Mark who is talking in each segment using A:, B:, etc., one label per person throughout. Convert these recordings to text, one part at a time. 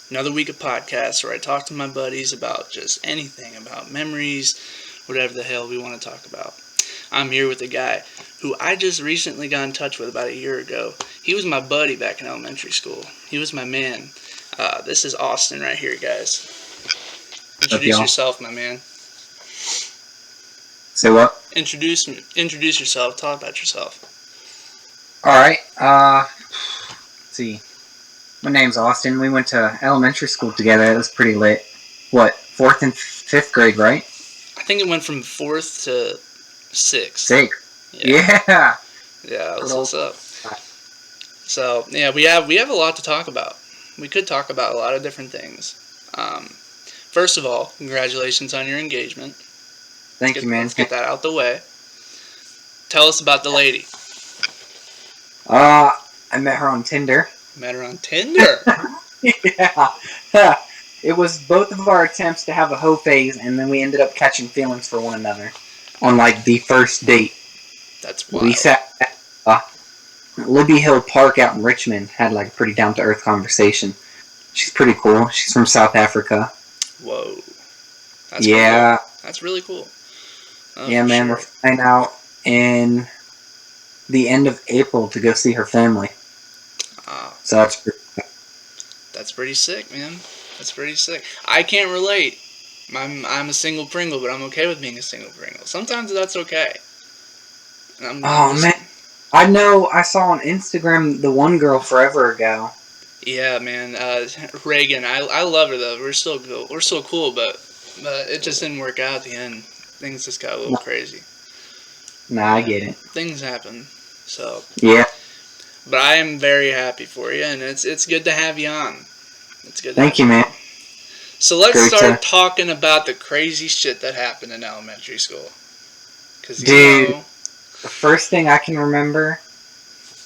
A: Another week of podcasts where I talk to my buddies about just anything, about memories, whatever the hell we want to talk about. I'm here with a guy who I just recently got in touch with about a year ago. He was my buddy back in elementary school. He was my man. This is Austin right here, guys.
B: What's up,
A: Introduce
B: y'all?
A: yourself, my man.
B: Say what?
A: Introduce yourself. Talk about yourself.
B: Alright, let's see. My name's Austin. We went to elementary school together. It was pretty lit. What, 4th and 5th grade, right?
A: I think it went from 4th to 6th.
B: 6th. Yeah.
A: Yeah, that's what's up. So, yeah, we have a lot to talk about. We could talk about a lot of different things. First of all, congratulations on your engagement.
B: Thank you, man.
A: Let's get that out the way. Tell us about the lady.
B: I met her on Tinder.
A: Met her on Tinder?
B: Yeah. It was both of our attempts to have a hoe phase, and then we ended up catching feelings for one another on, like, the first date.
A: That's wild.
B: We sat at Libby Hill Park out in Richmond, had, like, a pretty down-to-earth conversation. She's pretty cool. She's from South Africa.
A: Whoa. That's
B: Yeah.
A: Cool. That's really cool. Oh,
B: yeah, man,
A: sure.
B: We're flying out in the end of April to go see her family. So
A: that's pretty sick, man. That's pretty sick. I can't relate. I'm a single Pringle, but I'm okay with being a single Pringle. Sometimes that's okay. Man,
B: I know. I saw on Instagram the one girl forever ago.
A: Yeah, man. Reagan. I love her though. We're still cool, but it just didn't work out at the end. Things just got a little crazy.
B: Nah, I get it.
A: Things happen. So
B: yeah.
A: But I am very happy for you, and it's good to have you on. It's good.
B: Thank you, man.
A: So let's start talking about the crazy shit that happened in elementary school.
B: Dude, the first thing I can remember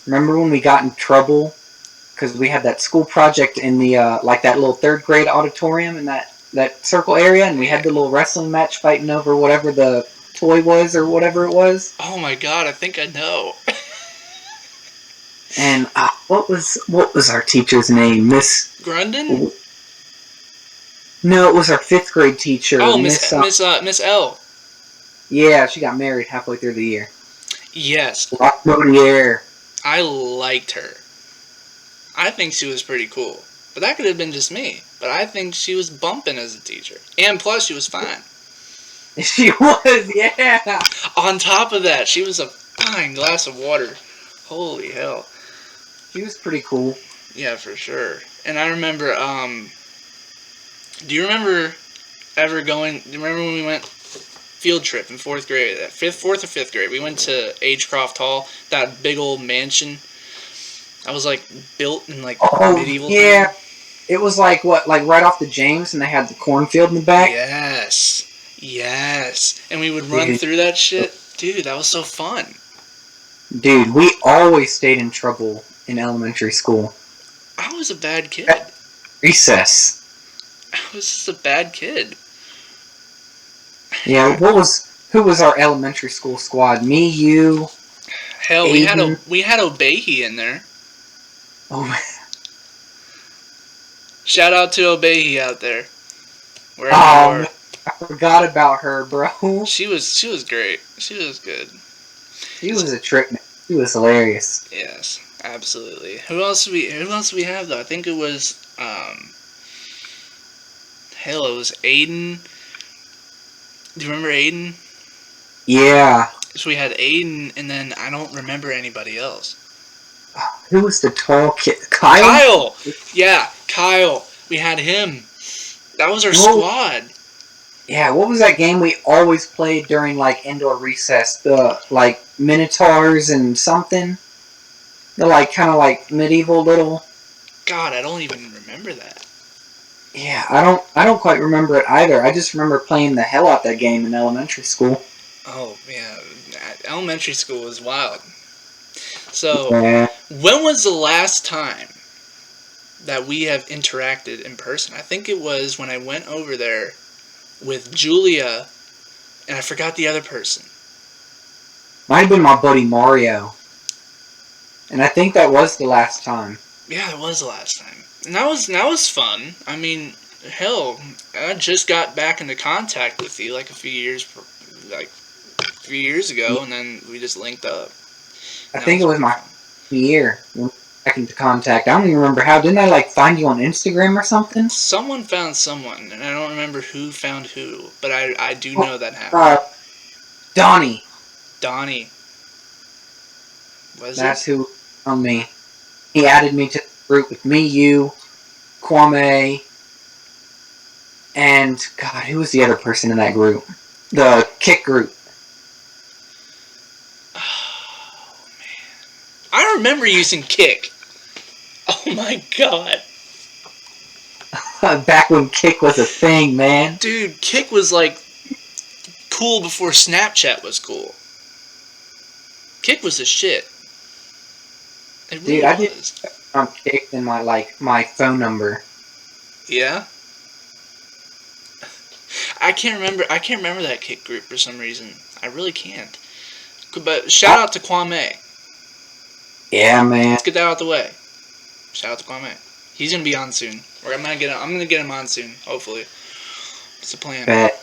B: when we got in trouble because we had that school project in the like that little 3rd grade auditorium in that circle area, and we had the little wrestling match fighting over whatever the toy was or whatever it was.
A: Oh my god, I think I know.
B: And what was our teacher's name? Miss
A: Grundon?
B: No, it was our 5th grade teacher.
A: Oh, Miss L.
B: Yeah, she got married halfway through the year.
A: Yes.
B: I
A: liked her. I think she was pretty cool. But that could have been just me. But I think she was bumping as a teacher. And plus, she was fine.
B: She was, yeah.
A: On top of that, she was a fine glass of water. Holy hell.
B: She was pretty cool.
A: Yeah, for sure. And I remember, do you remember when we went field trip in 4th grade, 4th or 5th grade? We went to Agecroft Hall, that big old mansion. I was like built in like medieval
B: yeah.
A: time.
B: It was like right off the James, and they had the cornfield in the back.
A: Yes. And we would run through that shit. Dude, that was so fun.
B: Dude, we always stayed in trouble in elementary school.
A: I was a bad kid.
B: Recess.
A: I was just a bad kid.
B: Yeah, who was our elementary school squad? Me, you.
A: Hell, Aiden. we had Obehi in there.
B: Oh man.
A: Shout out to Obehi out there. Wherever you are.
B: I forgot about her, bro.
A: She was great. She was good.
B: She was a trip, man. She was hilarious.
A: Yes, absolutely. Who else do we have though? I think it was it was Aiden. Do you remember Aiden?
B: Yeah.
A: So we had Aiden, and then I don't remember anybody else.
B: Who was the tall kid? Kyle?
A: Yeah, Kyle. We had him. That was our squad.
B: Yeah, what was that game we always played during, like, indoor recess? The, like, Minotaurs and something? The, like, kind of, like, medieval little...
A: God, I don't even remember that.
B: Yeah, I don't quite remember it either. I just remember playing the hell out that game in elementary school.
A: Oh, yeah. Elementary school was wild. So, When was the last time that we have interacted in person? I think it was when I went over there with Julia, and I forgot the other person.
B: Might have been my buddy Mario. And I think that was the last time.
A: Yeah, it was the last time. And that was fun. I mean, hell, I just got back into contact with you like a few years ago, and then we just linked up.
B: I
A: And that
B: think
A: was
B: it was
A: pretty
B: my
A: fun.
B: year when we got back into contact. I don't even remember how. Didn't I like find you on Instagram or something?
A: Someone found someone, and I don't remember who found who, but I do
B: Oh,
A: know that happened.
B: Uh, Donnie.
A: Donnie, was it?
B: That's who found me. He added me to the group with me, you, Kwame, and God, who was the other person in that group? The kick group.
A: Oh man, I remember using Kick. Oh my god,
B: Back when kick was a thing, man.
A: dude, Kick was like cool before Snapchat was cool. Kick was the shit. It
B: Dude,
A: really
B: I did
A: was.
B: on kick in my phone number.
A: Yeah, I can't remember. I can't remember that Kick group for some reason. I really can't. But shout out to Kwame.
B: Yeah, man.
A: Let's get that out the way. Shout out to Kwame. He's gonna be on soon. Or I'm gonna get him on soon. Hopefully, it's a plan.
B: Bet.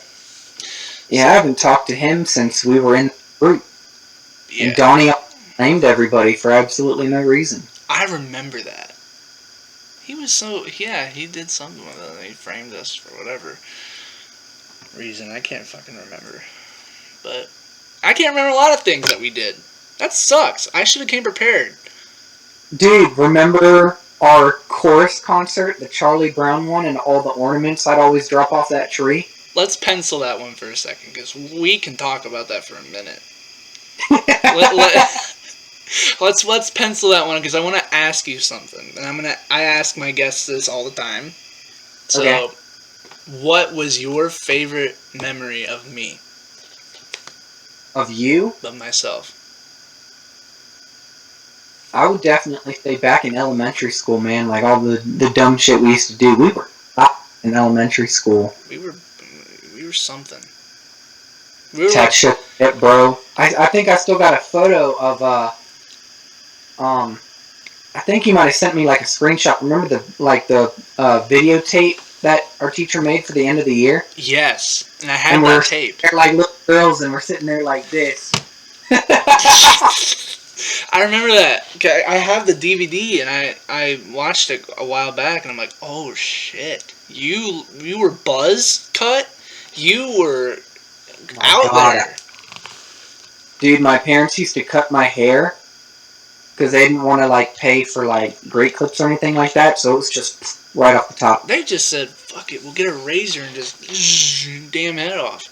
B: Yeah, I
A: So
B: haven't talked to him since we were in the group. And
A: yeah,
B: Donnie named everybody for absolutely no reason.
A: I remember that. He was so yeah. He did something with it. He framed us for whatever reason. I can't fucking remember. But I can't remember a lot of things that we did. That sucks. I should have came prepared.
B: Dude, remember our chorus concert, the Charlie Brown one, and all the ornaments I'd always drop off that tree?
A: Let's pencil that one for a second, because we can talk about that for a minute. Let's pencil that one, because I want to ask you something, and I ask my guests this all the time. So,
B: Okay.
A: what was your favorite memory of me,
B: Of you?
A: of myself?
B: I would definitely say back in elementary school, man, like all the dumb shit we used to do. We were in elementary school.
A: We were something. We were
B: Tech
A: like,
B: shit, bro. I think I still got a photo of I think he might have sent me like a screenshot. Remember the videotape that our teacher made for the end of the year?
A: yes, and I had
B: And
A: that
B: we're
A: taped.
B: they're like little girls, and we're sitting there like this.
A: I remember that. I have the DVD, and I watched it a while back, and I'm like, oh shit, you were buzz cut, you were
B: My
A: out
B: God,
A: there.
B: dude, my parents used to cut my hair because they didn't want to like pay for like great clips or anything like that, so it was just right off the top.
A: They just said, fuck it, we'll get a razor and just damn head off.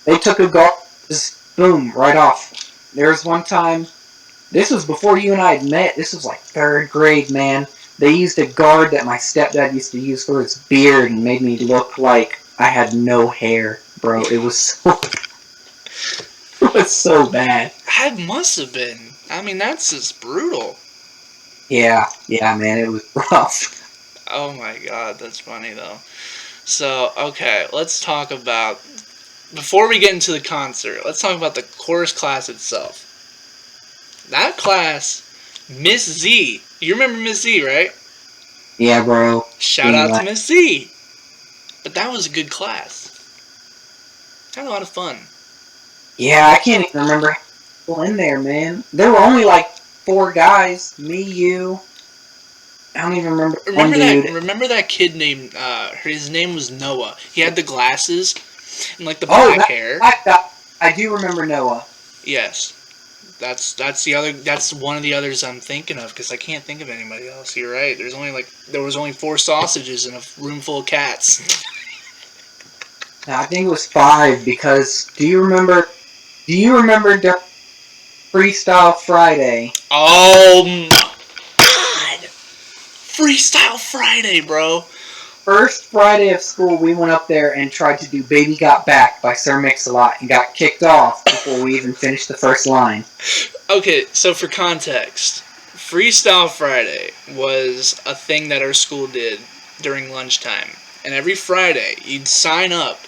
B: They took a guard, just boom, right off. There was one time. This was before you and I had met. This was like 3rd grade, man. They used a guard that my stepdad used to use for his beard and made me look like I had no hair, bro. It was so bad.
A: I must have been. I mean, that's just brutal.
B: Yeah, man, it was rough.
A: Oh my god, that's funny though. So, okay, let's talk about, before we get into the concert, let's talk about the chorus class itself. That class, Miss Z. You remember Miss Z, right?
B: Yeah, bro.
A: Shout out to Miss Z. But that was a good class. Had a lot of fun.
B: Yeah, I can't even remember people in there, man. There were only like 4 guys. Me, you. I don't even remember one dude.
A: Remember that kid named, his name was Noah. He had the glasses and like the black hair.
B: I do remember Noah.
A: Yes. That's one of the others I'm thinking of, because I can't think of anybody else. You're right. There was only 4 sausages in a room full of cats.
B: I think it was 5 because do you remember Freestyle Friday?
A: Oh my god! Freestyle Friday, bro.
B: First Friday of school, we went up there and tried to do Baby Got Back by Sir Mix-a-Lot and got kicked off before we even finished the first line.
A: Okay, so for context, Freestyle Friday was a thing that our school did during lunchtime. And every Friday, you'd sign up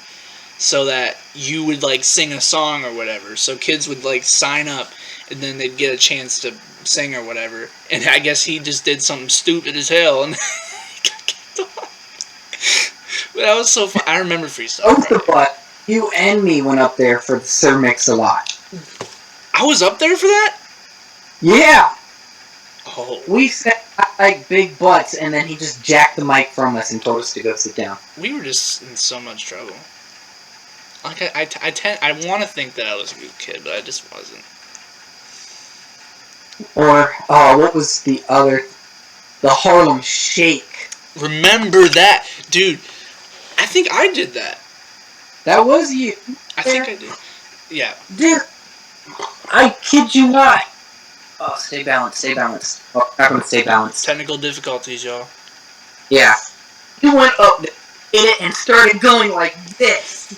A: so that you would like sing a song or whatever. So kids would like sign up, and then they'd get a chance to sing or whatever, and I guess he just did something stupid as hell, and got kicked off. But that was so fun. I remember Freestyle
B: Both
A: Friday.
B: of us, you and me, went up there for the Sir Mix-a-Lot.
A: I was up there for that?
B: Yeah!
A: Oh.
B: We sat like big butts, and then he just jacked the mic from us and told us to go sit down.
A: We were just in so much trouble. Like, I want to think that I was a good kid, but I just wasn't.
B: Or, what was the other? The Harlem Shake.
A: Remember that? Dude, I think I did that.
B: That was you.
A: I think I did. Yeah.
B: Dude, I kid you not. Oh, stay balanced, stay balanced. Oh, I'm gonna stay balanced.
A: Technical difficulties, y'all.
B: Yeah. You went up in it and started going like this.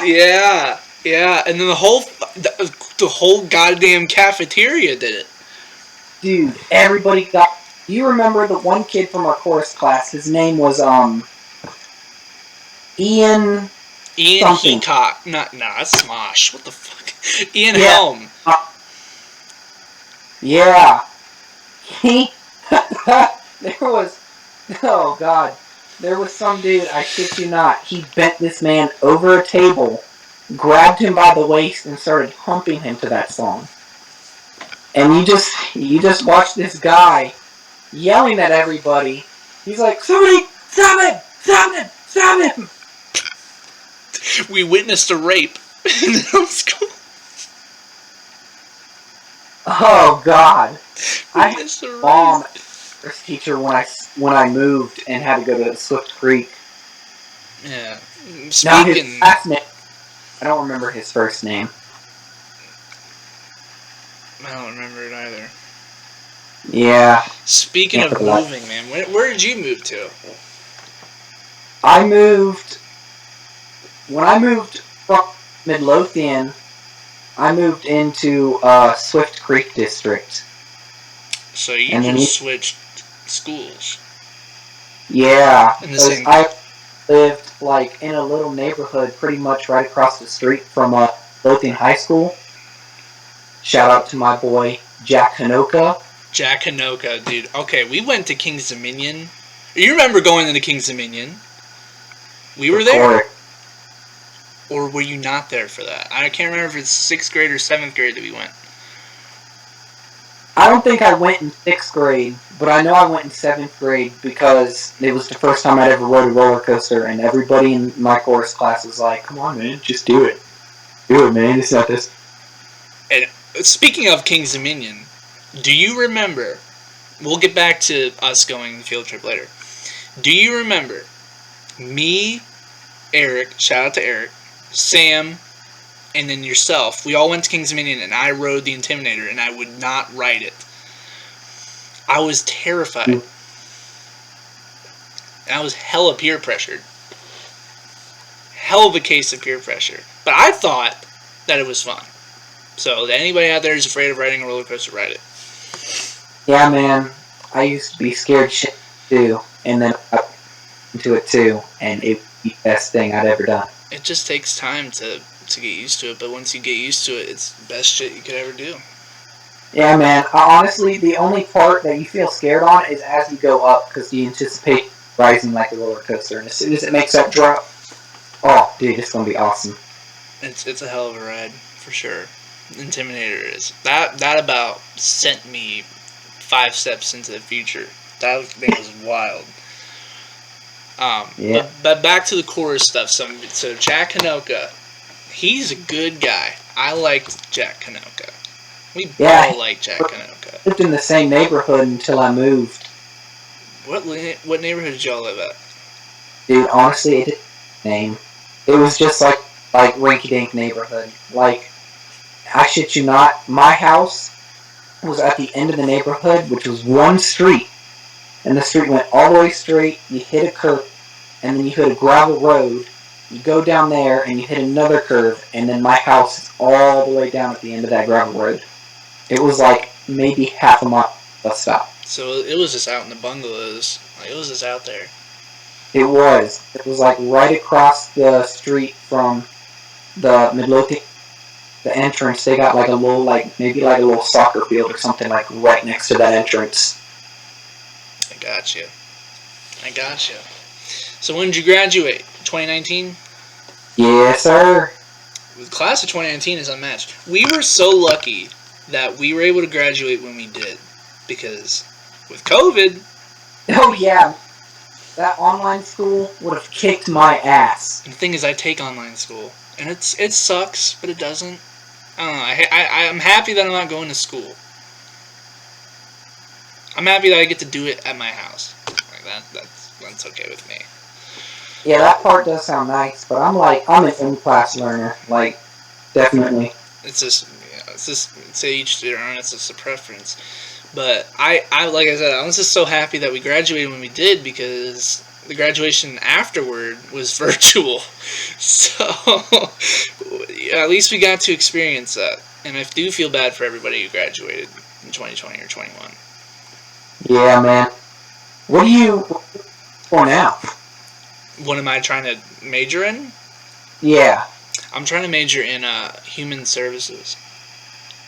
A: Yeah, and then the whole goddamn cafeteria did it.
B: Dude, everybody got... You remember the one kid from our chorus class? His name was, Ian something.
A: Heacock. That's Smosh. What the fuck? Ian Helm.
B: Yeah. There was... Oh, God. There was some dude, I shit you not, he bent this man over a table, grabbed him by the waist, and started humping him to that song. And you just watch this guy yelling at everybody. He's like, somebody, stop him! Stop him! Stop him!
A: We witnessed a rape in middle school.
B: Oh, God. I had
A: Witnessed a
B: a
A: rape.
B: bomb teacher when I moved and had to go to Swift Creek.
A: Yeah.
B: Now his last name, I don't remember his first name.
A: I don't remember it either.
B: Yeah.
A: Speaking of moving, man, where did you move to?
B: When I moved from Midlothian, I moved into Swift Creek District.
A: So you just switched schools.
B: Yeah, because I lived like in a little neighborhood pretty much right across the street from Midlothian High School. Shout out to my boy Jack Hanoka.
A: Jack Hanoka, dude. Okay, we went to King's Dominion. You remember going into King's Dominion? We were there. Or were you not there for that? I can't remember if it's 6th grade or 7th grade that we went.
B: I don't think I went in 6th grade, but I know I went in 7th grade because it was the first time I'd ever rode a roller coaster, and everybody in my chorus class was like, come on, man, just do it. Do it, man, it's not this.
A: And speaking of King's Dominion, do you remember, we'll get back to us going on the field trip later, do you remember me, Eric, shout out to Eric, Sam, and then yourself, we all went to King's Dominion and I rode the Intimidator and I would not ride it. I was terrified. And I was hella peer pressured. Hell of a case of peer pressure. But I thought that it was fun. So anybody out there who's afraid of riding a roller coaster, ride it.
B: Yeah, man. I used to be scared shit too, and then I got into it too, and it was the best thing I'd ever done.
A: It just takes time to get used to it, but once you get used to it, it's the best shit you could ever do.
B: Yeah, man. Honestly, the only part that you feel scared on is as you go up, because you anticipate rising like a roller coaster, and as soon as it makes that drop, oh, dude, it's gonna be awesome.
A: It's a hell of a ride, for sure. Intimidator is. That about sent me 5 steps into the future. That thing was wild.
B: Yeah.
A: But back to the chorus stuff. So Jack Hanoka, he's a good guy. I liked Jack Hanoka. We all like Jack Hanoka.
B: Lived in the same neighborhood until I moved.
A: What neighborhood did y'all live at?
B: Dude, honestly, it didn't name. It was just like rinky-dink neighborhood. Like, I shit you not, my house was at the end of the neighborhood, which was one street. And the street went all the way straight, you hit a curve, and then you hit a gravel road, you go down there, and you hit another curve, and then my house is all the way down at the end of that gravel road. It was like maybe half a mile bus stop.
A: So it was just out in the bungalows. Like, it was just out there.
B: It was. It was like right across the street from the Midlothian the entrance, they got like a little, like maybe like a little soccer field or something like right next to that entrance.
A: I got you. So when did you graduate? 2019?
B: Yes, sir.
A: The class of 2019 is unmatched. We were so lucky that we were able to graduate when we did, because with COVID.
B: Oh yeah, that online school would have kicked my ass.
A: And the thing is, I take online school, and it sucks, but it doesn't. I don't know. I'm happy that I'm not going to school. I'm happy that I get to do it at my house. Like that's okay with me.
B: Yeah, that part does sound nice, but I'm an in-class learner, like definitely.
A: It's just it's each their own. It's just a preference. But I like I said, I was just so happy that we graduated when we did, because the graduation afterward was virtual. So at least we got to experience that. And I do feel bad for everybody who graduated in 2020 or 21.
B: Yeah, man. What are you for now?
A: What am I trying to major in?
B: Yeah.
A: I'm trying to major in human services.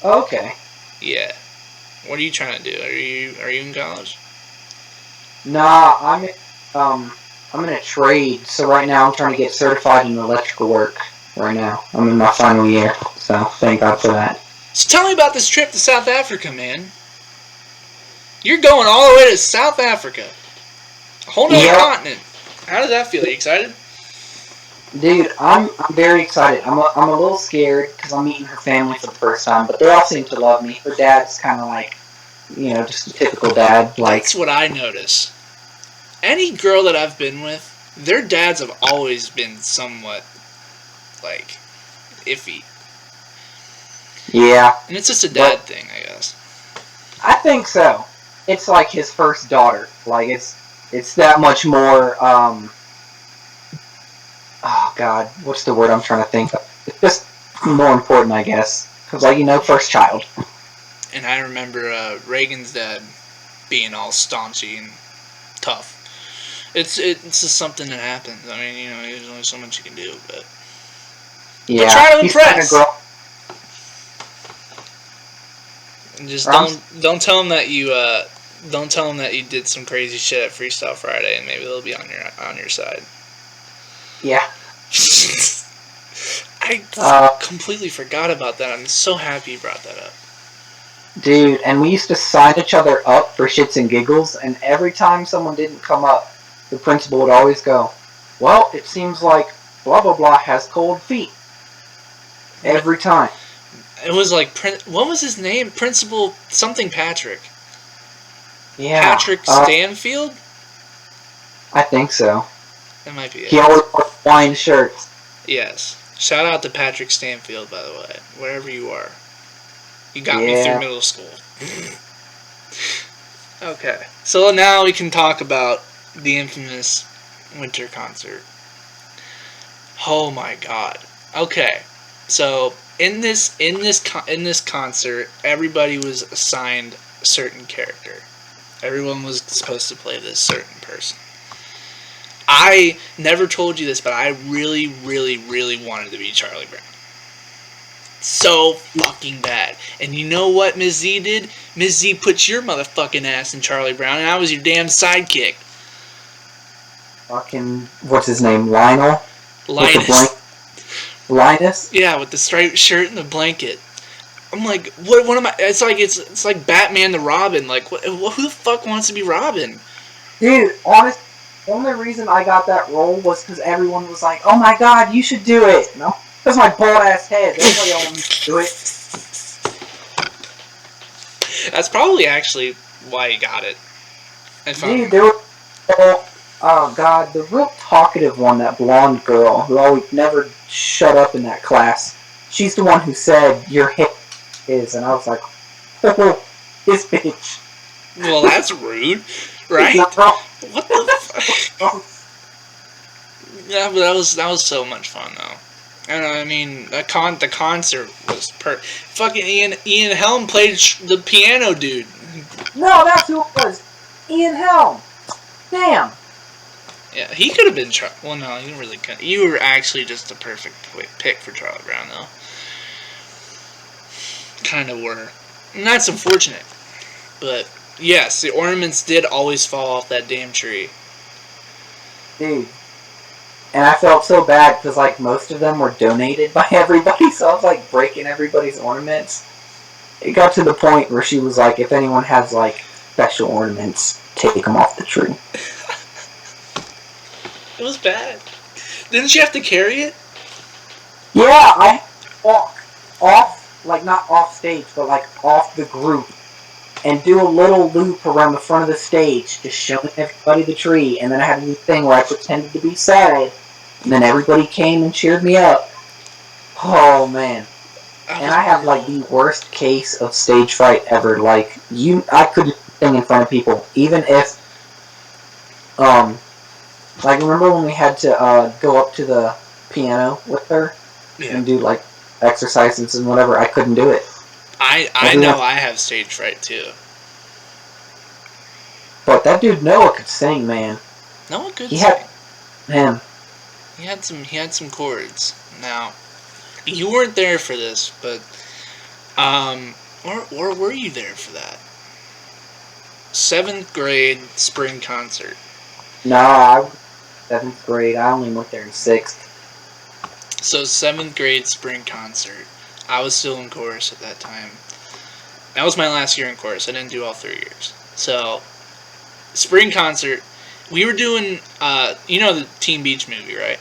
B: Okay.
A: Yeah. What are you trying to do? Are you in college?
B: Nah, I'm in a trade, so right now I'm trying to get certified in electrical work. Right now, I'm in my final year, so thank God for that.
A: So tell me about this trip to South Africa, man. You're going all the way to South Africa, a whole nother continent. How does that feel? Are you excited?
B: Dude, I'm very excited. I'm a little scared because I'm meeting her family for the first time, but they all seem to love me. Her dad's kind of like, just a typical dad. Like,
A: that's what I notice. Any girl that I've been with, their dads have always been somewhat, like, iffy.
B: Yeah.
A: And it's just a dad thing, I guess.
B: I think so. It's like his first daughter. Like, it's that much more, oh God, what's the word I'm trying to think of? It's just more important, I guess. Because, first child.
A: And I remember Reagan's dad being all staunchy and tough. It's just something that happens. I mean, there's only so much you can do, but
B: yeah,
A: but try to impress. And just don't tell them that you did some crazy shit at Freestyle Friday, and maybe they'll be on your side.
B: Yeah.
A: I completely forgot about that. I'm so happy you brought that up.
B: Dude, and we used to sign each other up for shits and giggles, and every time someone didn't come up, the principal would always go, well, it seems like blah blah blah has cold feet. Every time.
A: It was like, what was his name? Principal something Patrick.
B: Yeah.
A: Patrick Stanfield?
B: I think so.
A: That might be it.
B: He always wore wine shirts.
A: Yes. Shout out to Patrick Stanfield, by the way, wherever you are. You got me through middle school. Okay. So now we can talk about the infamous winter concert. Oh my God. Okay. So in this concert, everybody was assigned a certain character. Everyone was supposed to play this certain person. I never told you this, but I really, really, really wanted to be Charlie Brown. So fucking bad. And you know what Ms. Z did? Ms. Z put your motherfucking ass in Charlie Brown, and I was your damn sidekick.
B: Fucking, what's his name? Linus? Linus?
A: Yeah, with the striped shirt and the blanket. I'm like, what am I? It's like Batman to Robin. Like, who the fuck wants to be Robin?
B: Dude, honestly, the only reason I got that role was because everyone was like, oh my God, you should do it. No, that's my bald ass head. That's why y'all want me to do it.
A: That's probably actually why you got it.
B: Dude, there were, oh God, the real talkative one, that blonde girl who always never shut up in that class. She's the one who said your hip is, and I was like, oh, this bitch.
A: Well, that's rude, right? What the fuck? Yeah, but that was so much fun though. And I mean, the concert was fucking Ian Helm played the piano dude.
B: No, that's who it was. Ian Helm. Damn.
A: Yeah, he could have been well, no, he really couldn't. You were actually just the perfect pick for Charlie Brown, though. kind of were. And that's unfortunate. But, yes, the ornaments did always fall off that damn tree.
B: Dude. And I felt so bad because, like, most of them were donated by everybody, so I was, like, breaking everybody's ornaments. It got to the point where she was like, if anyone has, like, special ornaments, take them off the tree.
A: It was bad. Didn't you have to carry it?
B: Yeah, I walk off, like, not off stage, but, like, off the group, and do a little loop around the front of the stage, just showing everybody the tree, and then I had to do a thing where I pretended to be sad, and then everybody came and cheered me up. Oh, man. And I have, like, the worst case of stage fright ever. Like, I couldn't sing in front of people, even if, like, remember when we had to, go up to the piano with her? Yeah. And do, like, exercises and whatever? I couldn't do it.
A: I know I have stage fright, too.
B: But that dude Noah could sing, man.
A: Noah could sing.
B: Man.
A: He had some chords. Now, you weren't there for this, but, or were you there for that? 7th grade spring concert.
B: No, 7th grade. I only went there in 6th.
A: So 7th grade spring concert. I was still in chorus at that time. That was my last year in chorus. I didn't do all 3 years. So, spring concert. We were doing, you know the Teen Beach movie, right?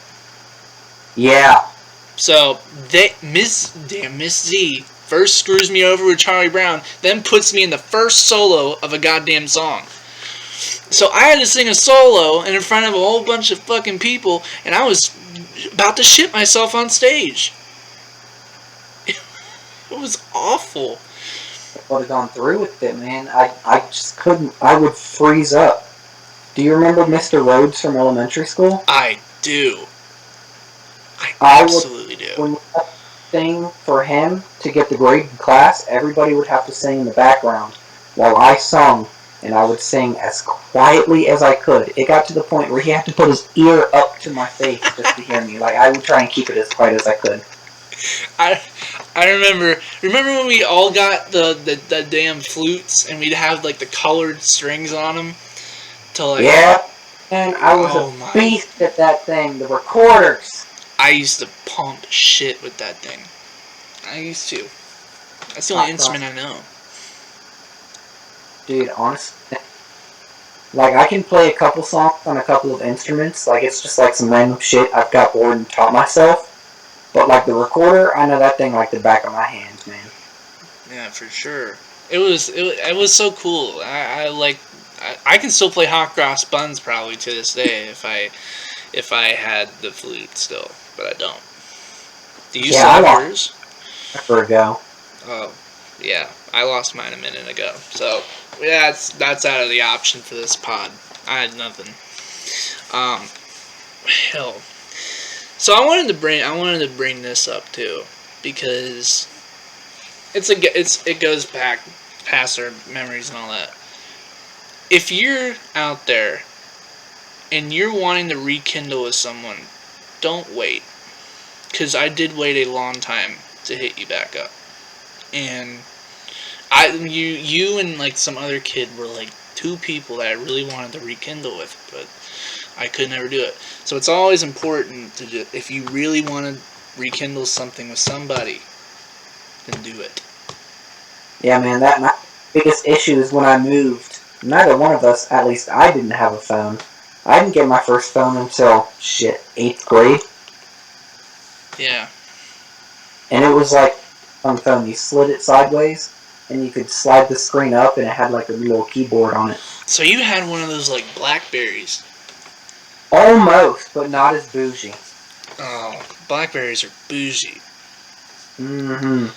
B: Yeah.
A: So, Miss Z first screws me over with Charlie Brown, then puts me in the first solo of a goddamn song. So I had to sing a solo in front of a whole bunch of fucking people, and I was about to shit myself on stage. It was awful.
B: I would have gone through with it, man. I just couldn't. I would freeze up. Do you remember Mr. Rhodes from elementary school?
A: I do. I absolutely do.
B: When we had to sing for him to get the grade in class, everybody would have to sing in the background while I sung, and I would sing as quietly as I could. It got to the point where he had to put his ear up to my face just to hear me. Like, I would try and keep it as quiet as I could.
A: I remember when we all got the damn flutes and we'd have like the colored strings on them to like.
B: Yeah, and I was a beast at that thing. The recorders.
A: I used to pump shit with that thing. I used to. That's the only instrument I know.
B: Dude, honestly, like, I can play a couple songs on a couple of instruments. Like, it's just like some random shit I've got bored and taught myself. But, like, the recorder, I know that thing like the back of my hands, man.
A: Yeah, for sure. It was so cool. I can still play Hot Cross Buns probably to this day if I had the flute still, but I don't. Do you still have yours?
B: Forever ago.
A: Oh, yeah. I lost mine a minute ago. So, yeah, that's out of the option for this pod. I had nothing. Hell. So I wanted to bring this up too, because it goes back past our memories and all that. If you're out there and you're wanting to rekindle with someone, don't wait. Because I did wait a long time to hit you back up. And you and like some other kid were like 2 people that I really wanted to rekindle with, but I could never do it. So it's always important to if you really want to rekindle something with somebody, then do it.
B: Yeah, man, my biggest issue is when I moved. Neither one of us, at least I didn't have a phone. I didn't get my first phone until, 8th grade.
A: Yeah.
B: And it was like on the phone, you slid it sideways, and you could slide the screen up, and it had like a little keyboard on it.
A: So you had one of those like Blackberries.
B: Almost, but not as bougie.
A: Oh, Blackberries are bougie.
B: Mm-hmm.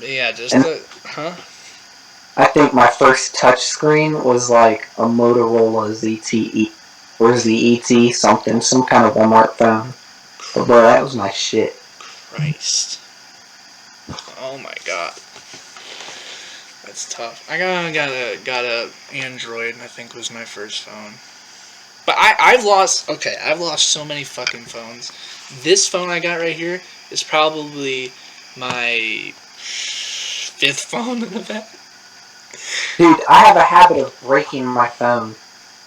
A: Yeah, just huh?
B: I think my first touch screen was like a Motorola ZTE or ZET something, some kind of Walmart phone. But bro, that was my shit.
A: Christ. Oh my god. That's tough. I got a Android, I think was my first phone. But I've lost so many fucking phones. This phone I got right here is probably my fifth phone in the bag.
B: Dude, I have a habit of breaking my phone.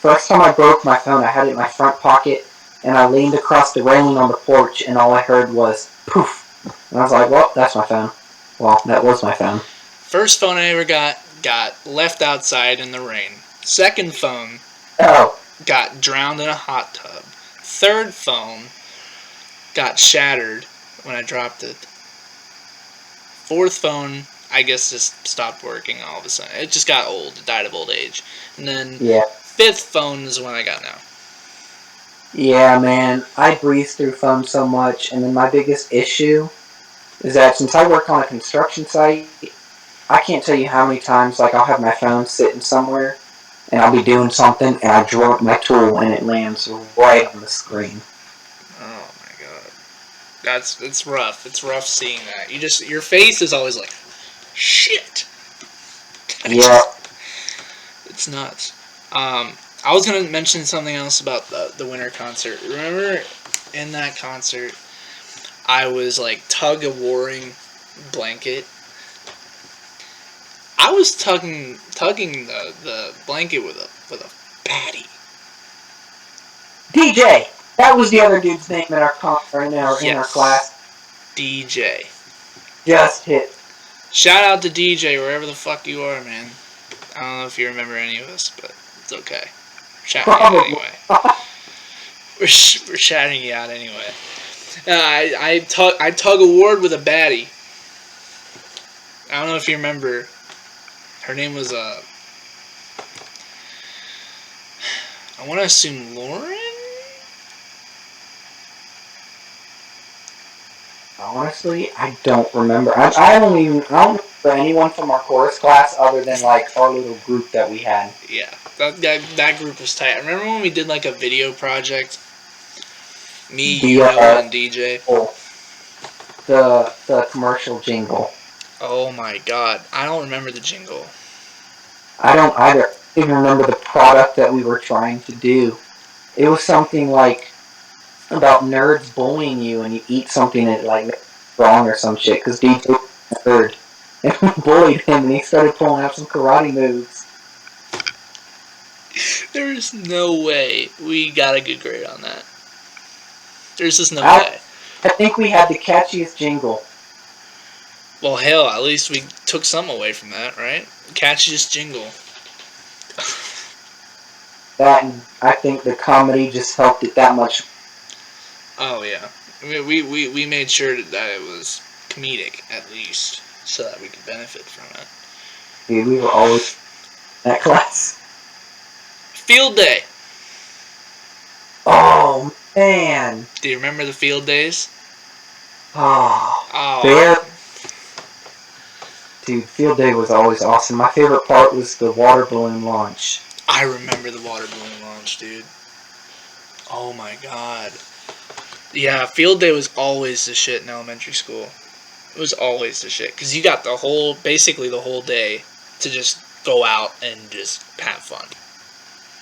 B: First time I broke my phone, I had it in my front pocket, and I leaned across the railing on the porch, and all I heard was poof. And I was like, well, that's my phone. Well, that was my phone.
A: First phone I ever got left outside in the rain. Second phone got drowned in a hot tub. Third phone got shattered when I dropped it. Fourth phone, I guess, just stopped working all of a sudden. It just got old. It died of old age. And then fifth phone is the one I got now.
B: Yeah, man. I breeze through phones so much, and then my biggest issue is that since I work on a construction site, I can't tell you how many times, like, I'll have my phone sitting somewhere, and I'll be doing something, and I drop my tool, and it lands right on the screen.
A: Oh my god, it's rough. It's rough seeing that. Your face is always like, shit.
B: Yeah.
A: It's nuts. I was gonna mention something else about the winter concert. Remember, in that concert, I was like tug-of-warring blanket. I was tugging the blanket with a patty.
B: DJ! That was the other dude's name in our in our class.
A: DJ.
B: Just hit.
A: Shout out to DJ wherever the fuck you are, man. I don't know if you remember any of us, but it's okay. Shouting you out anyway. We're shouting you out anyway. I tug a ward with a baddie. I don't know if you remember. Her name was I want to assume Lauren.
B: Honestly, I don't remember. I don't remember anyone from our chorus class other than like our little group that we had.
A: Yeah, that group was tight. I remember when we did like a video project. Me, you, Noah, and DJ.
B: The commercial jingle.
A: Oh my god, I don't remember the jingle.
B: I don't either. I don't even remember the product that we were trying to do. It was something like about nerds bullying you and you eat something that like wrong or some shit because DJ was a nerd. And we bullied him and he started pulling out some karate moves.
A: There's no way we got a good grade on that. There's just no way.
B: I think we had the catchiest jingle.
A: Well, hell, at least we took some away from that, right? Catchiest jingle.
B: That, and I think the comedy just helped it that much.
A: Oh, yeah. I mean, we made sure that it was comedic, at least, so that we could benefit from it.
B: Dude, we were always in that class.
A: Field day.
B: Oh, man.
A: Do you remember the field days?
B: Oh. Dude, field day was always awesome. My favorite part was the water balloon launch.
A: I remember the water balloon launch, dude. Oh my god. Yeah, field day was always the shit in elementary school. It was always the shit. Because you got basically the whole day to just go out and just have fun.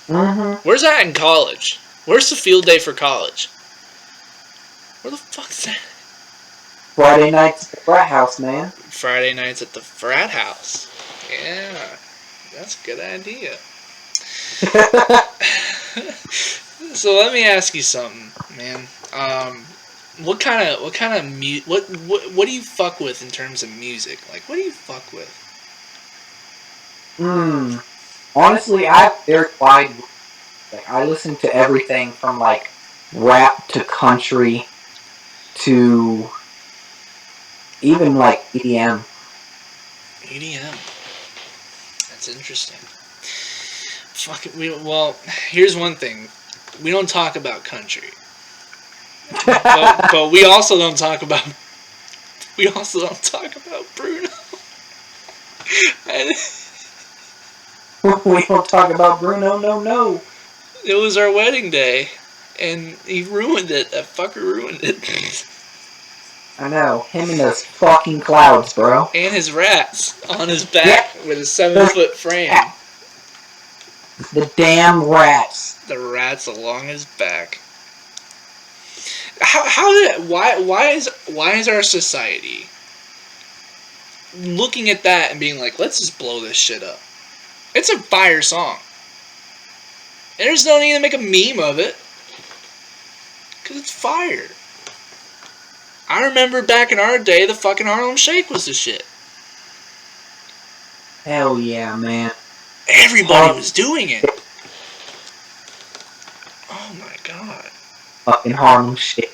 B: Mm-hmm.
A: Where's that in college? Where's the field day for college? Where the fuck's that?
B: Friday nights at the frat house, man.
A: Friday nights at the frat house. Yeah, that's a good idea. So let me ask you something, man. What do you fuck with in terms of music? Like, what do you fuck with?
B: Honestly, I have very wide. Like, I listen to everything from like rap to country to even like EDM.
A: EDM. That's interesting. Fuck it. Well, here's one thing. We don't talk about country. but we also don't talk about Bruno.
B: We don't talk about Bruno, no.
A: It was our wedding day, and he ruined it. That fucker ruined it.
B: I know. Him and those fucking clouds, bro.
A: And his rats on his back with a 7-foot frame.
B: The damn rats.
A: The rats along his back. Why is our society looking at that and being like, let's just blow this shit up. It's a fire song. And there's no need to make a meme of it. Because it's fire. I remember back in our day, the fucking Harlem Shake was the shit.
B: Hell yeah, man.
A: Everybody was doing it. Oh my god.
B: Fucking Harlem Shake.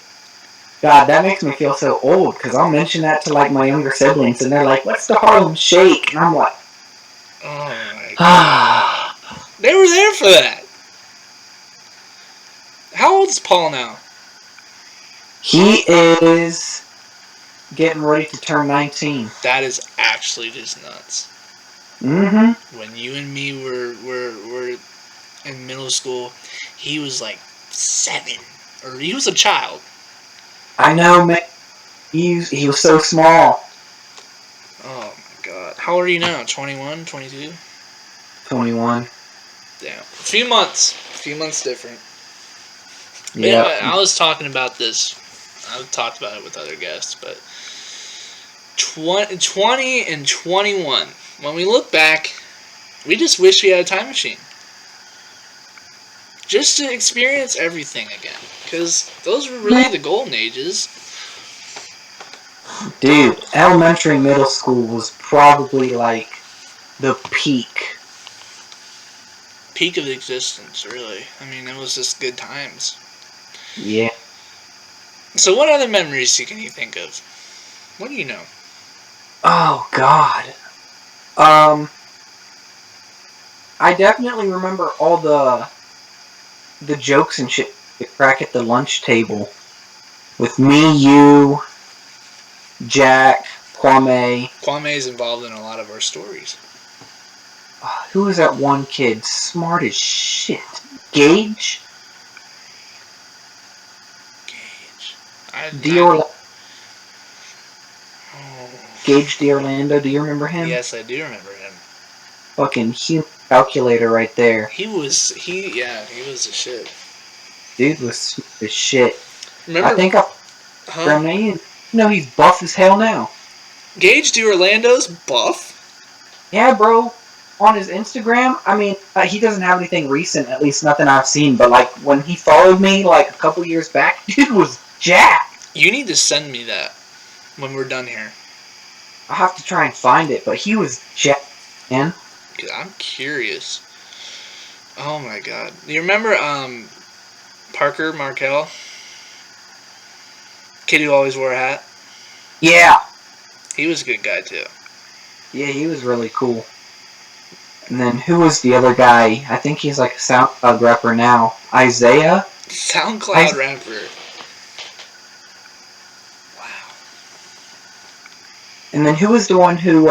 B: God, that makes me feel so old, because I'll mention that to, like, my younger siblings, and they're like, what's the Harlem Shake? And I'm like,
A: oh my god. They were there for that. How old is Paul now?
B: He is getting ready to turn 19.
A: That is actually just nuts.
B: Mm-hmm.
A: When you and me were in middle school, he was like 7. Or he was a child.
B: I know, man. He was so small.
A: Oh my god. How old are you now? 21? 22?
B: 21.
A: Damn. A few months different.
B: Yeah.
A: I was talking about this. I've talked about it with other guests, but 20 and 21. When we look back, we just wish we had a time machine. Just to experience everything again. Because those were really the golden ages.
B: Dude, elementary, middle school was probably like the peak.
A: Peak of existence, really. I mean, it was just good times.
B: Yeah.
A: So what other memories can you think of? What do you know?
B: Oh, God. I definitely remember all the jokes and shit we crack at the lunch table. With me, you, Jack, Kwame.
A: Kwame's involved in a lot of our stories.
B: Who was that one kid? Smart as shit. Gage? Gage DiOrlando, do you remember him?
A: Yes, I do remember him.
B: Fucking human calculator right there.
A: He was a shit.
B: Dude was smart as shit.
A: Remember?
B: I think he's buff as hell now.
A: Gage DiOrlando's buff?
B: Yeah, bro. On his Instagram, I mean, he doesn't have anything recent, at least nothing I've seen, but like when he followed me like a couple years back, dude was jacked.
A: You need to send me that when we're done here.
B: I'll have to try and find it, but he was jacked, man.
A: I'm curious. Oh my god. You remember Parker Markel? Kid who always wore a hat?
B: Yeah.
A: He was a good guy too.
B: Yeah, he was really cool. And then who was the other guy? I think he's like a SoundCloud rapper now. Isaiah?
A: SoundCloud rapper. Wow.
B: And then who was the one who,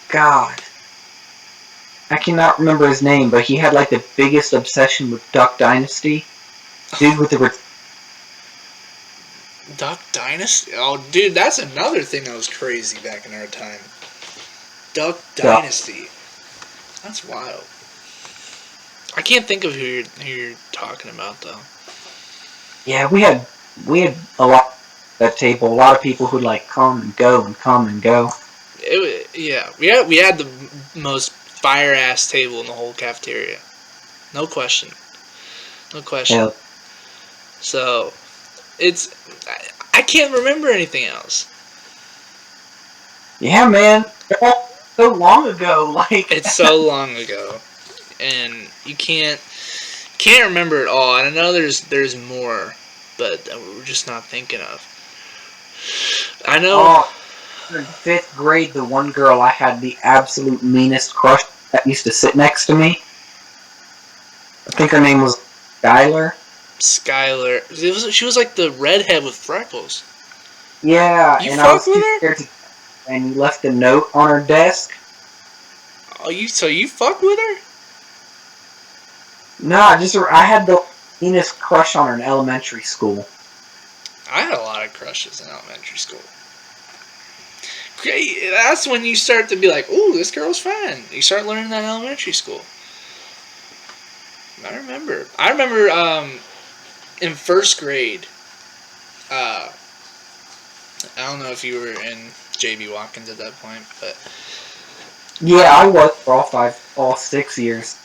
B: God. I cannot remember his name, but he had like the biggest obsession with Duck Dynasty. Dude with the...
A: Duck Dynasty? Oh, dude, that's another thing that was crazy back in our time. Duck Dynasty. That's wild. I can't think of who you're talking about though.
B: Yeah, we had a lot at that table. A lot of people who'd like come and go and come and go.
A: We had the most fire ass table in the whole cafeteria. No question.
B: Yeah.
A: So I can't remember anything else.
B: Yeah, man. So long ago, like
A: it's so long ago, and you can't remember it all. And I know there's more, but we're just not thinking of. I know.
B: In 5th grade, the one girl I had the absolute meanest crush that used to sit next to me. I think her name was Skylar.
A: She was like the redhead with freckles.
B: Yeah,
A: you
B: and
A: fuck with her?
B: And you left a note on her desk.
A: Oh, so you fuck with her?
B: No, I had the meanest crush on her in elementary school.
A: I had a lot of crushes in elementary school. That's when you start to be like, ooh, this girl's fine. You start learning that in elementary school. I remember in 1st grade, I don't know if you were in J.B. Watkins at that point, but
B: Yeah, I was for all 6 years.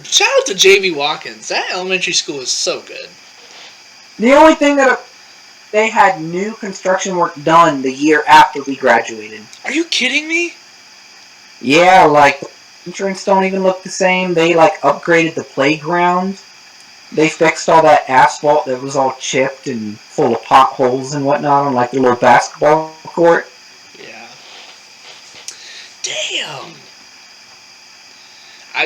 A: shout out to J.B. Watkins. That elementary school is so good.
B: The only thing that they had new construction work done the year after we graduated.
A: Are you kidding me?
B: Yeah, like, the entrance don't even look the same. They, like, upgraded the playground. They fixed all that asphalt that was all chipped and full of potholes and whatnot on, like, the little basketball court.
A: Yeah. Damn.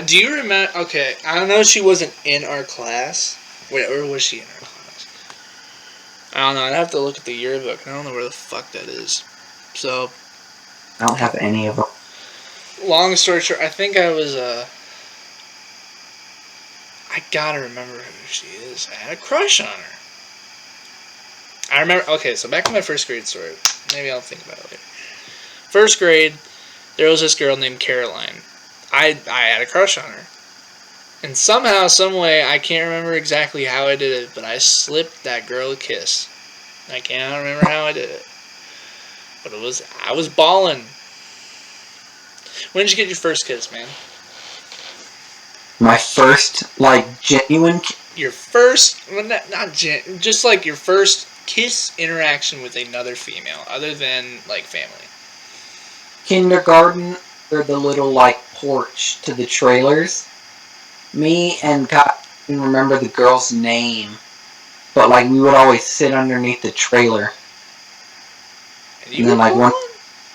A: Do you remember? Okay, I know she wasn't in our class. Wait, or was she in our class? I don't know. I'd have to look at the yearbook. I don't know where the fuck that is. So,
B: I don't have any of them.
A: long story short, I think I was I gotta remember who she is. I had a crush on her. I remember. Okay, so back to my first grade story. Maybe I'll think about it later. First grade, there was this girl named Caroline. I had a crush on her. And somehow, some way, I can't remember exactly how I did it, but I slipped that girl a kiss. I can't remember how I did it. But I was balling. When did you get your first kiss, man?
B: My first, like, genuine
A: Your first, well, just like your first kiss interaction with another female, other than, like, family.
B: kindergarten, or the little, like, porch to the trailers. Me and God, I don't even remember the girl's name. But, like, we would always sit underneath the trailer.
A: And
B: then, like, one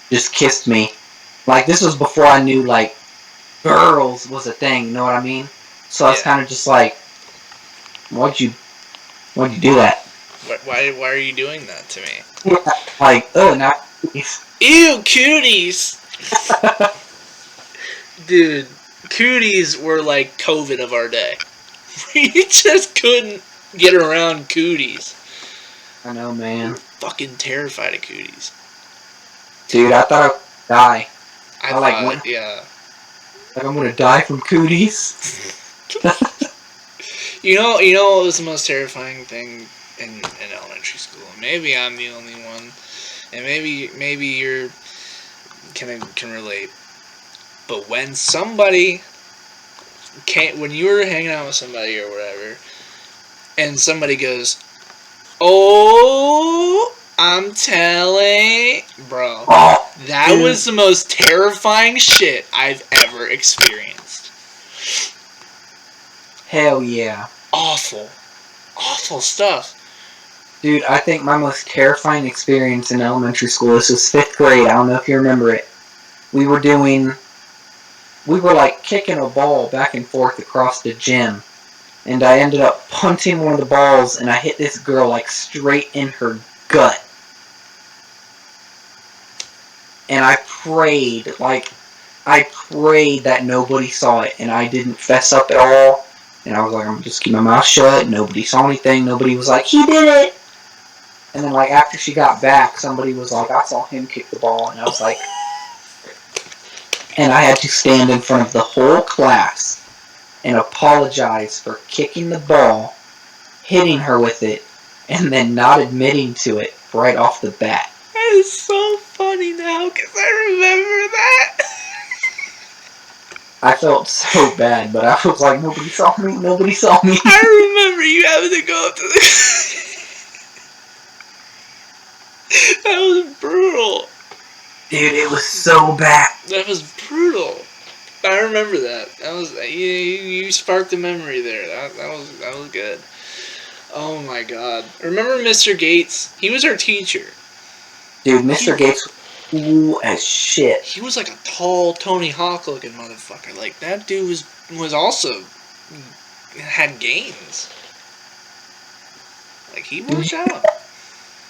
B: just kissed me. Like, this was before I knew, like, girls was a thing, you know what I mean? So I was kind of just like, why'd you do that?
A: Why are you doing that to me?
B: Like, oh, now cooties.
A: Ew, cooties! Dude, cooties were like COVID of our day. We just couldn't get around cooties.
B: I know, man.
A: Fucking terrified of cooties.
B: Dude, I thought I would die.
A: I thought, yeah.
B: Like, I'm gonna die from cooties.
A: You know what was the most terrifying thing in elementary school? Maybe I'm the only one, and maybe you're can relate. But when somebody when you were hanging out with somebody or whatever, and somebody goes, "Oh, I'm telling," bro, that was the most terrifying shit I've ever experienced.
B: Hell yeah.
A: Awful stuff.
B: Dude, I think my most terrifying experience in elementary school, this was 5th grade, I don't know if you remember it. We were like kicking a ball back and forth across the gym. And I ended up punting one of the balls and I hit this girl like straight in her gut. And I prayed that nobody saw it and I didn't fess up at all. And I was like, I'm gonna just keep my mouth shut. Nobody saw anything. Nobody was like, he did it. And then, like, after she got back, somebody was like, I saw him kick the ball. And I was like, and I had to stand in front of the whole class and apologize for kicking the ball, hitting her with it, and then not admitting to it right off the bat.
A: That is so funny now, because I remember that.
B: I felt so bad, but I was like, nobody saw me.
A: I remember you having to go up to the... That was brutal.
B: Dude, it was so bad.
A: That was brutal. I remember that. That was you sparked a memory there. That was good. Oh my god. Remember Mr. Gates? He was our teacher.
B: Dude, Mr. Gates was cool as shit.
A: He was like a tall Tony Hawk looking motherfucker. Like that dude was also had gains. Like he worked out.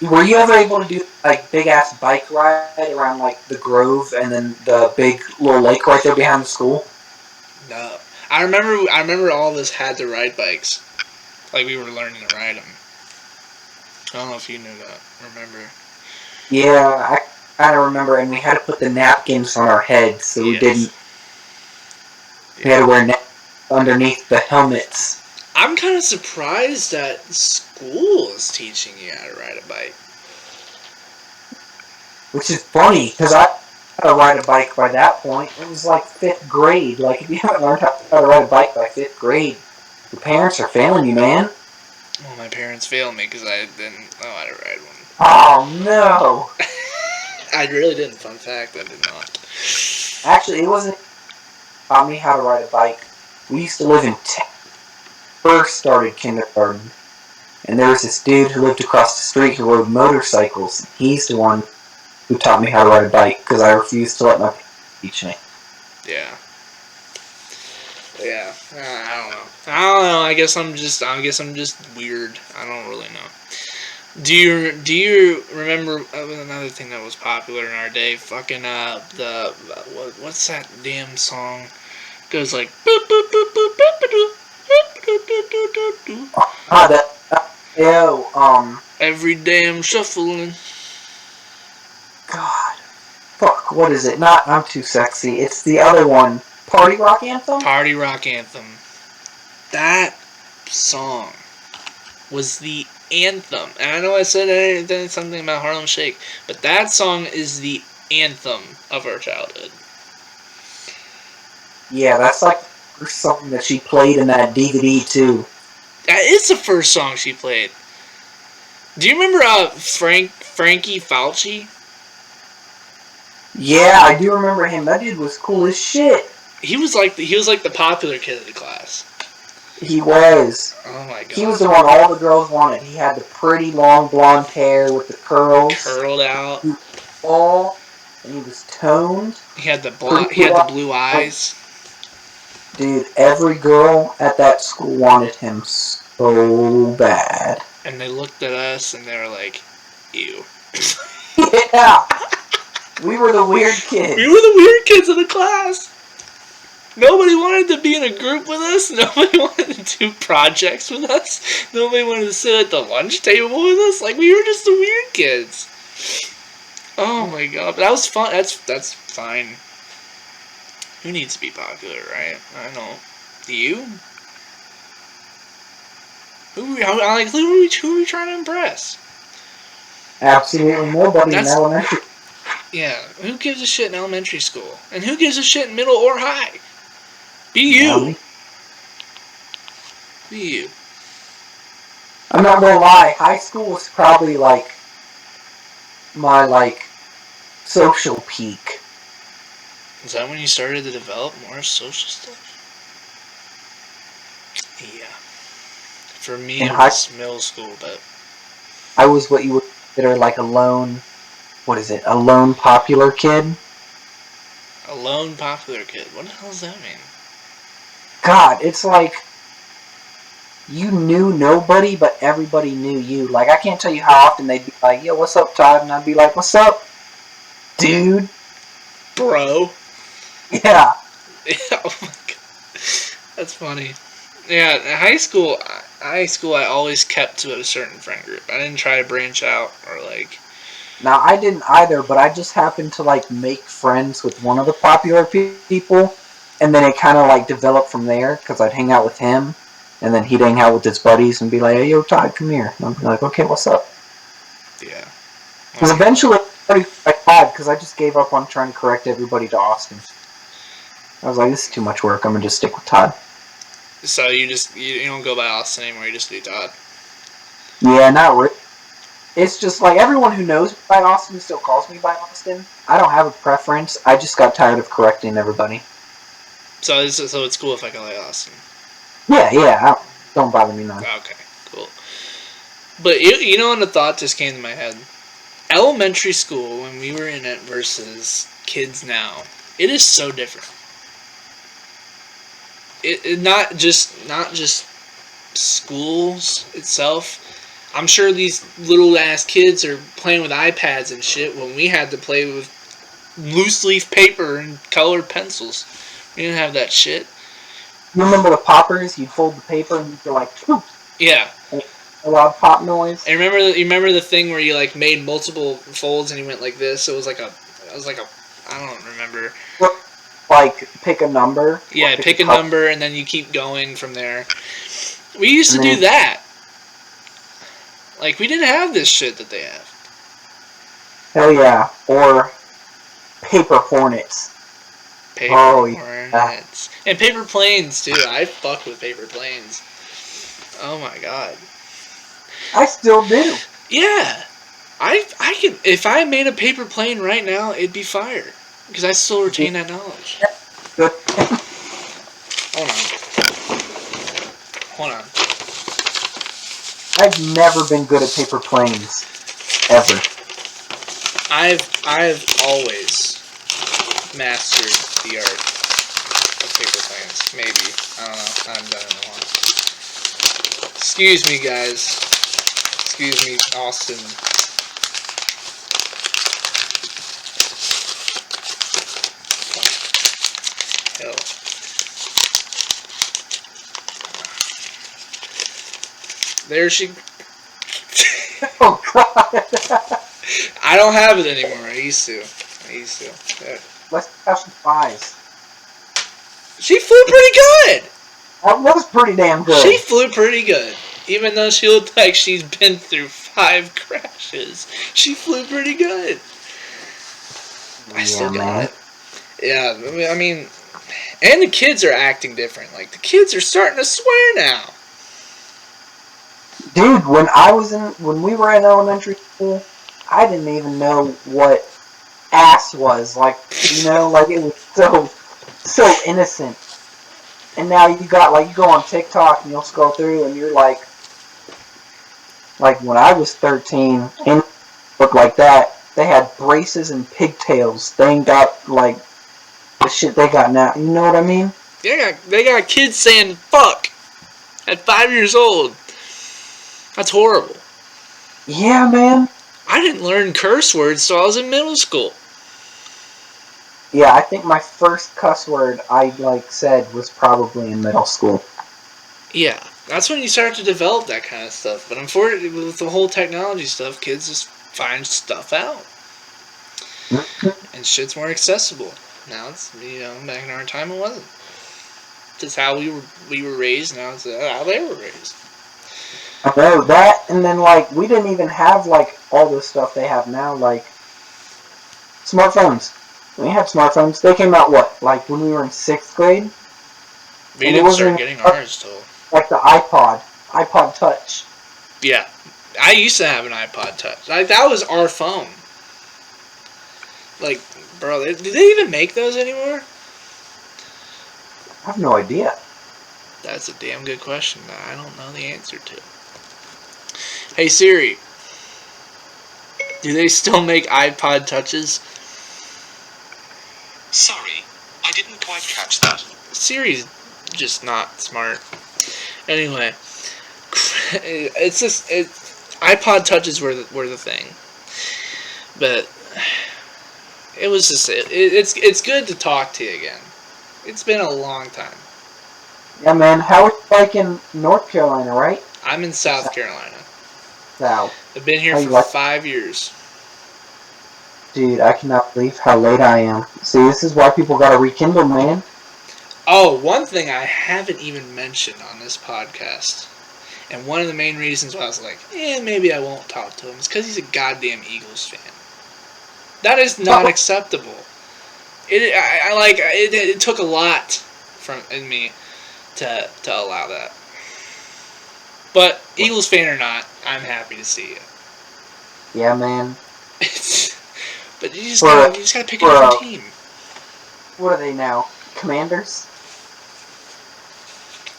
B: Were you ever able to do like big ass bike ride around like the Grove and then the big little lake right there behind the school?
A: No, I remember all of us had to ride bikes, like we were learning to ride them. I don't know if you knew that. Remember?
B: Yeah, I kind of remember, and we had to put the napkins on our heads so we didn't. We had to wear underneath the helmets.
A: I'm kind of surprised that school is teaching you how to ride a bike.
B: which is funny because I had to ride a bike by that point. It was like 5th grade. Like, if you haven't learned how to ride a bike by 5th grade, your parents are failing you, man.
A: Well, my parents failed me because I didn't know how to ride one.
B: Oh, no.
A: I really didn't. Fun fact, I did not.
B: Actually, it wasn't taught me how to ride a bike. We used to live in first started kindergarten, and there was this dude who lived across the street who rode motorcycles. He's the one who taught me how to ride a bike because I refused to let my parents teach me.
A: Yeah. Yeah. I don't know. I guess I'm just weird. I don't really know. Do you remember another thing that was popular in our day? Fucking what's that damn song? It goes like boop, boop, boop, boop, boop, boop, boop, boop, boop, boop. Every day I'm shuffling.
B: God, fuck, what is it? Not I'm Too Sexy. It's the other one. Party Rock Anthem?
A: Party Rock Anthem. That song was the anthem. And I know I said something about Harlem Shake, but that song is the anthem of our childhood.
B: Yeah, that's like the first song that she played in that DVD too.
A: That is the first song she played. Do you remember Frankie Fauci?
B: Yeah, I do remember him. That dude was cool as shit.
A: He was like the popular kid of the class.
B: He was.
A: Oh my god.
B: He was the one all the girls wanted. He had the pretty long blonde hair with the curls.
A: Curled out.
B: He was tall, and he was toned.
A: He had the blue eyes.
B: Dude, every girl at that school wanted him so bad.
A: And they looked at us and they were like, ew.
B: Yeah. We were the weird kids.
A: We were the weird kids of the class. Nobody wanted to be in a group with us. Nobody wanted to do projects with us. Nobody wanted to sit at the lunch table with us. Like, we were just the weird kids. Oh my god. But that was fun. That's fine. Who needs to be popular, right? I don't know. You? Who are we trying to impress?
B: Absolutely nobody in elementary.
A: Yeah, who gives a shit in elementary school? And who gives a shit in middle or high? Be you. Be you.
B: I'm not gonna lie, high school was probably like my social peak.
A: Is that when you started to develop more social stuff? Yeah. For me, it was middle school, but
B: I was what you would consider like a lone popular kid.
A: A lone popular kid. What the hell does that mean?
B: God, it's like you knew nobody, but everybody knew you. Like, I can't tell you how often they'd be like, yo, what's up, Todd? And I'd be like, what's up, dude?
A: Bro.
B: Yeah.
A: Oh my god. That's funny. Yeah, in high school, I always kept to a certain friend group. I didn't try to branch out or like...
B: Now, I didn't either, but I just happened to like make friends with one of the popular people, and then it kind of like developed from there, because I'd hang out with him, and then he'd hang out with his buddies and be like, hey, yo, Todd, come here. And I'd be like, okay, what's up?
A: Yeah.
B: Because eventually, I had, because I just gave up on trying to correct everybody to Austin. I was like, this is too much work. I'm going to just stick with Todd.
A: So you don't go by Austin anymore, you just do Todd?
B: Yeah, not really. It's just like everyone who knows me by Austin still calls me by Austin. I don't have a preference. I just got tired of correcting everybody.
A: So it's cool if I call you Austin?
B: Yeah. Don't bother me none.
A: Okay, cool. But you know when the thought just came to my head? Elementary school, when we were in it versus kids now, it is so different. It not just schools itself. I'm sure these little ass kids are playing with iPads and shit when we had to play with loose leaf paper and colored pencils. We didn't have that shit.
B: You remember the poppers? You'd fold the paper and you'd go like, poof.
A: Yeah.
B: A loud pop noise.
A: And you remember the thing where you like made multiple folds and you went like this? It was like a I don't remember.
B: Like pick a number.
A: Yeah, pick a number and then you keep going from there. We used to do that. Like, we didn't have this shit that they have.
B: Hell yeah. Or paper hornets.
A: Paper hornets. And paper planes, too. I fuck with paper planes. Oh my god.
B: I still do.
A: Yeah. I could, if I made a paper plane right now, it'd be fire. Because I still retain that knowledge.
B: Good.
A: Hold on.
B: I've never been good at paper planes. Ever.
A: I've always mastered the art of paper planes. Maybe. I don't know. I haven't done it in a while. Excuse me, guys. Excuse me, Austin. Hell. There she...
B: Oh, God.
A: I don't have it anymore. I used to. There.
B: Let's see how she flies.
A: She flew pretty good.
B: That was pretty damn good.
A: She flew pretty good. Even though she looked like she's been through 5 crashes, she flew pretty good. I still got it. Yeah, I mean, and the kids are acting different. Like, the kids are starting to swear now.
B: Dude, when we were in elementary school, I didn't even know what ass was. Like, like it was so innocent. And now you go on TikTok and you'll scroll through and you're like when I was 13 and looked like that, they had braces and pigtails. They ain't got like the shit they got now. You know what I mean?
A: They got kids saying fuck at 5 years old. That's horrible.
B: Yeah, man.
A: I didn't learn curse words till I was in middle school.
B: Yeah, I think my first cuss word I said was probably in middle school.
A: Yeah, that's when you start to develop that kind of stuff. But unfortunately, with the whole technology stuff, kids just find stuff out. And shit's more accessible. Now it's, back in our time it wasn't. Just how we were raised, now it's how they were raised.
B: I know that, and then we didn't even have all the stuff they have now, like smartphones. When we had smartphones, they came out when we were in 6th grade?
A: We didn't start getting ours till
B: the iPod Touch.
A: Yeah, I used to have an iPod Touch. That was our phone. Like, bro, do they even make those anymore?
B: I have no idea.
A: That's a damn good question that I don't know the answer to. Hey Siri, do they still make iPod Touches?
C: Sorry, I didn't quite catch that.
A: Siri's just not smart. Anyway, it's just iPod Touches were the thing, but it was just it's good to talk to you again. It's been a long time.
B: Yeah, man. How are you in North Carolina, right?
A: I'm in South Carolina.
B: South.
A: I've been here for 5 years.
B: Dude, I cannot believe how late I am. See, this is why people gotta rekindle, man.
A: Oh, one thing I haven't even mentioned on this podcast, and one of the main reasons why I was like, maybe I won't talk to him, is because he's a goddamn Eagles fan. That is not acceptable. It took a lot in me to allow that. But Eagles fan or not, I'm happy to see you.
B: Yeah, man.
A: But you just gotta pick a different team.
B: What are they now? Commanders?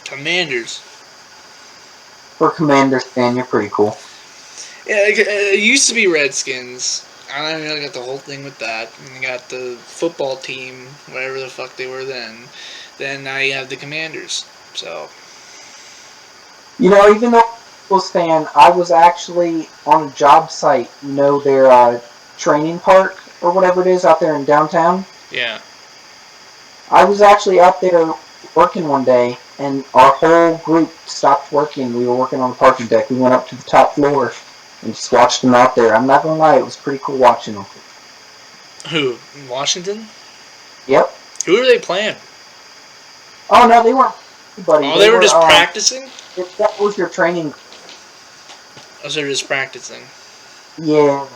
A: Commanders.
B: For a Commanders fan, you're pretty cool.
A: Yeah, it used to be Redskins. I got the whole thing with that. And you got the football team, whatever the fuck they were then. Then now you have the Commanders. So.
B: Even though I was a fan, I was actually on a job site, their training park or whatever it is out there in downtown.
A: Yeah.
B: I was actually out there working one day, and our whole group stopped working. We were working on the parking deck. We went up to the top floor and just watched them out there. I'm not gonna lie, it was pretty cool watching them.
A: Who? Washington?
B: Yep.
A: Who were they playing?
B: Oh no, they weren't. Buddy.
A: Oh, they were just practicing?
B: That was your training.
A: Oh, so they're just practicing.
B: Yeah.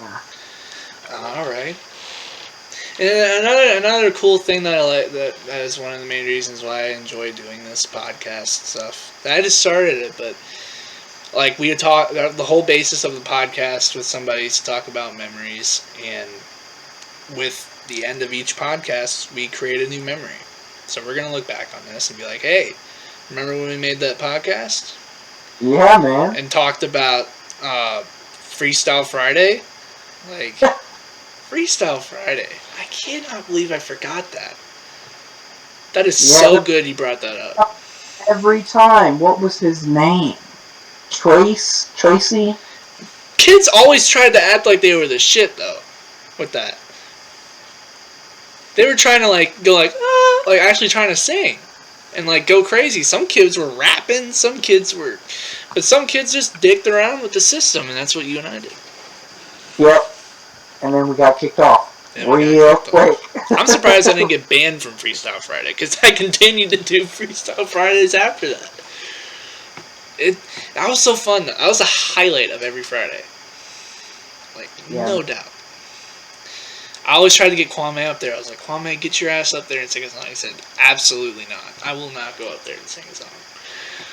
A: All right. And another cool thing that I like that is one of the main reasons why I enjoy doing this podcast stuff. I just started it, but like we talk, the whole basis of the podcast with somebody is to talk about memories, and with the end of each podcast, we create a new memory. So we're gonna look back on this and be like, hey, remember when we made that podcast?
B: Yeah, man.
A: And talked about Freestyle Friday? Like, Freestyle Friday. I cannot believe I forgot that. That is so good you brought that up.
B: Every time. What was his name? Tracy?
A: Kids always tried to act like they were the shit, though, with that. They were trying to, like, go like, ah, like, actually trying to sing. And, like, go crazy. Some kids were rapping, but some kids just dicked around with the system, and that's what you and I did.
B: Yep. And then we got kicked off. Real quick.
A: I'm surprised I didn't get banned from Freestyle Friday, because I continued to do Freestyle Fridays after that. That was so fun. That was a highlight of every Friday. Like, no doubt. I always tried to get Kwame up there. I was like, Kwame, get your ass up there and sing a song. He said, absolutely not. I will not go up there and sing a song.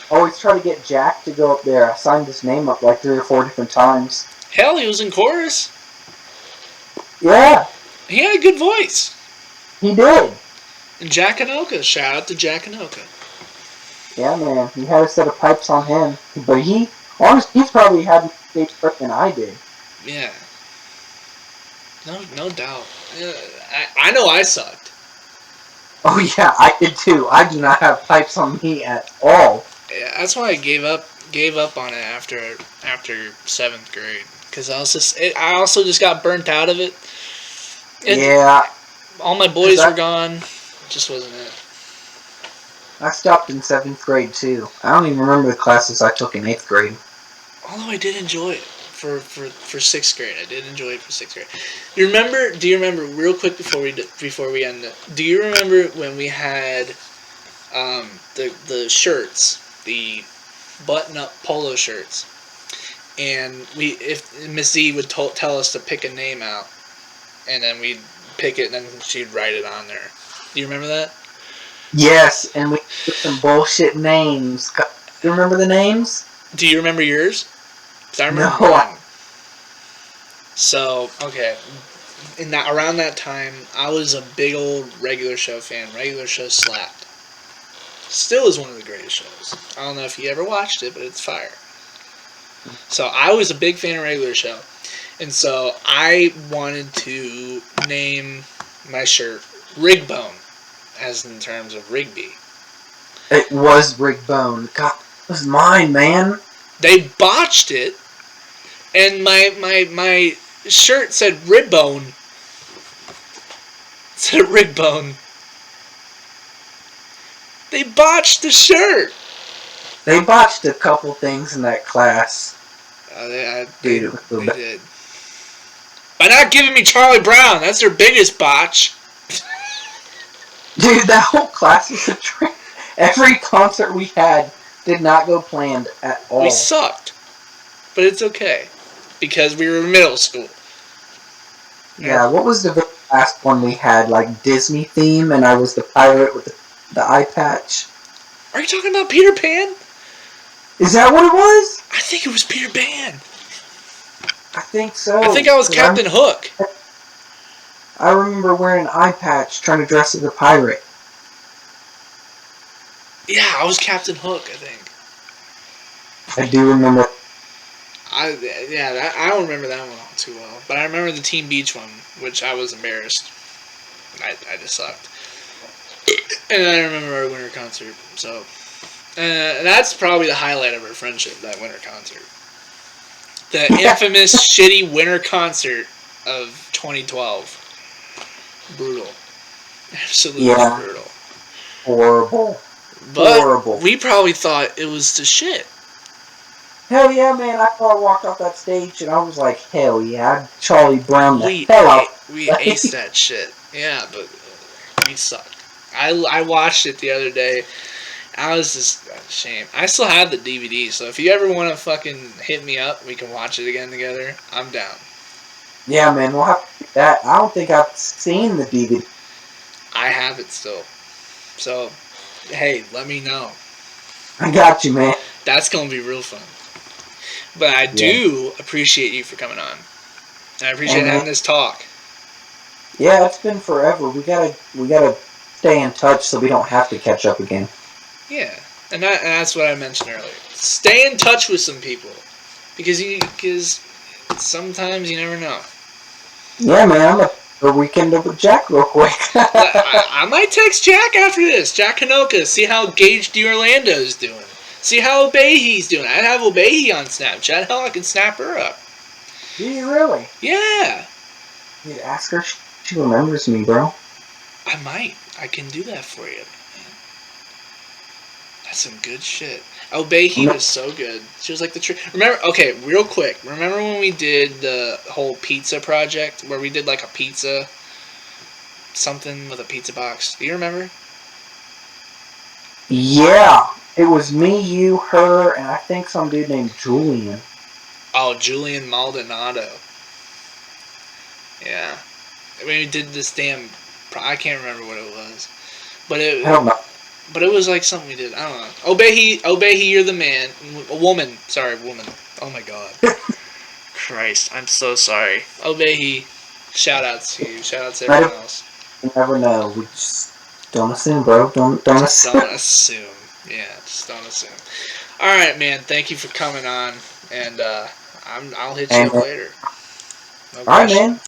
B: I always try to get Jack to go up there. I signed his name up like 3 or 4 different times.
A: Hell, he was in chorus.
B: Yeah.
A: He had a good voice.
B: He did.
A: And Jack Anoka. Shout out to Jack Anoka.
B: Yeah, man. He had a set of pipes on him. But honestly, he probably had more stage prep than I did.
A: Yeah. No doubt. I know I sucked.
B: Oh yeah, I did too. I do not have pipes on me at all.
A: Yeah, that's why I gave up on it after 7th grade, because I also just got burnt out of it.
B: Yeah.
A: All my boys were gone. It just wasn't it.
B: I stopped in 7th grade too. I don't even remember the classes I took in 8th grade.
A: Although I did enjoy it for 6th grade. I did enjoy it for 6th grade. Do you remember real quick before we end it? Do you remember when we had the shirts, the button-up polo shirts, and if Miss Z would tell us to pick a name out, and then we'd pick it, and then she'd write it on there. Do you remember that?
B: Yes, and we put some bullshit names. Do you remember the names?
A: Do you remember yours? 'Cause I remember mine. So, okay. Around that time, I was a big old Regular Show fan. Regular Show slapped. Still is one of the greatest shows. I don't know if you ever watched it, but it's fire. So I was a big fan of Regular Show. And so I wanted to name my shirt Rigbone, as in terms of Rigby.
B: It was Rigbone. God, it was mine, man.
A: They botched it, and my shirt said Ribbone. It said Rigbone. They botched the shirt.
B: They botched a couple things in that class.
A: They did. By not giving me Charlie Brown, that's their biggest botch.
B: Dude, that whole class was a trip. Every concert we had did not go planned at all.
A: We sucked. But it's okay. Because we were in middle school.
B: Yeah, what was the last one we had? Like Disney theme, and I was the pirate with the eye patch.
A: Are you talking about Peter Pan?
B: Is that what it was?
A: I think it was Peter Pan.
B: I think so.
A: I think I was Captain Hook.
B: I remember wearing an eye patch trying to dress as a pirate.
A: Yeah, I was Captain Hook, I think.
B: I do remember.
A: I don't remember that one all too well. But I remember the Team Beach one, which I was embarrassed. I just sucked. And I remember our winter concert. So, that's probably the highlight of our friendship, that winter concert. The infamous shitty winter concert of 2012. Brutal. Absolutely brutal.
B: Horrible.
A: But
B: horrible.
A: We probably thought it was the shit.
B: Hell yeah, man. I walked off that stage and I was like, hell yeah. Charlie Brown the hell out.
A: We aced that shit. Yeah, but we sucked. I watched it the other day. I was just ashamed. I still have the DVD, so if you ever want to fucking hit me up, we can watch it again together. I'm down.
B: Yeah, man, we'll have to do that. I don't think I've seen the DVD.
A: I have it still. So, hey, let me know.
B: I got you, man.
A: That's gonna be real fun. But I
B: Yeah.
A: do appreciate you for coming on. And I
B: Hey,
A: appreciate
B: man.
A: having this talk.
B: Yeah, it's been forever. We gotta stay in touch so we don't have to catch up again.
A: Yeah, and that's what I mentioned earlier. Stay in touch with some people because sometimes you never know.
B: Yeah, man. I'm a weekend up with Jack real quick.
A: I might text Jack after this. Jack Kanoka. See how Gage D'Orlando's doing. See how Obehi's doing. I'd have Obehi on Snapchat. Hell, I can snap her up.
B: Do you really?
A: Yeah,
B: You need to ask her if she remembers me, bro.
A: I might. I can do that for you. That's some good shit. Obehi was so good. She was like the remember? Okay, real quick. Remember when we did the whole pizza project where we did like a pizza, something with a pizza box? Do you remember?
B: Yeah, it was me, you, her, and I think some dude named Julian.
A: Oh, Julian Maldonado. Yeah. I mean, we did this damn. I can't remember what it was, but
B: I don't know.
A: it was like something we did. I don't know. Obehi, you're the man. A woman. Sorry, woman. Oh my god. Christ, I'm so sorry. Obehi, shout outs to you. Shout outs to everyone else.
B: You never know. We just don't assume, bro. Don't
A: Just
B: assume.
A: don't assume. Yeah, just don't assume. All right, man. Thank you for coming on, and I'll hit you
B: And,
A: up later. No
B: all right,
A: question.
B: man.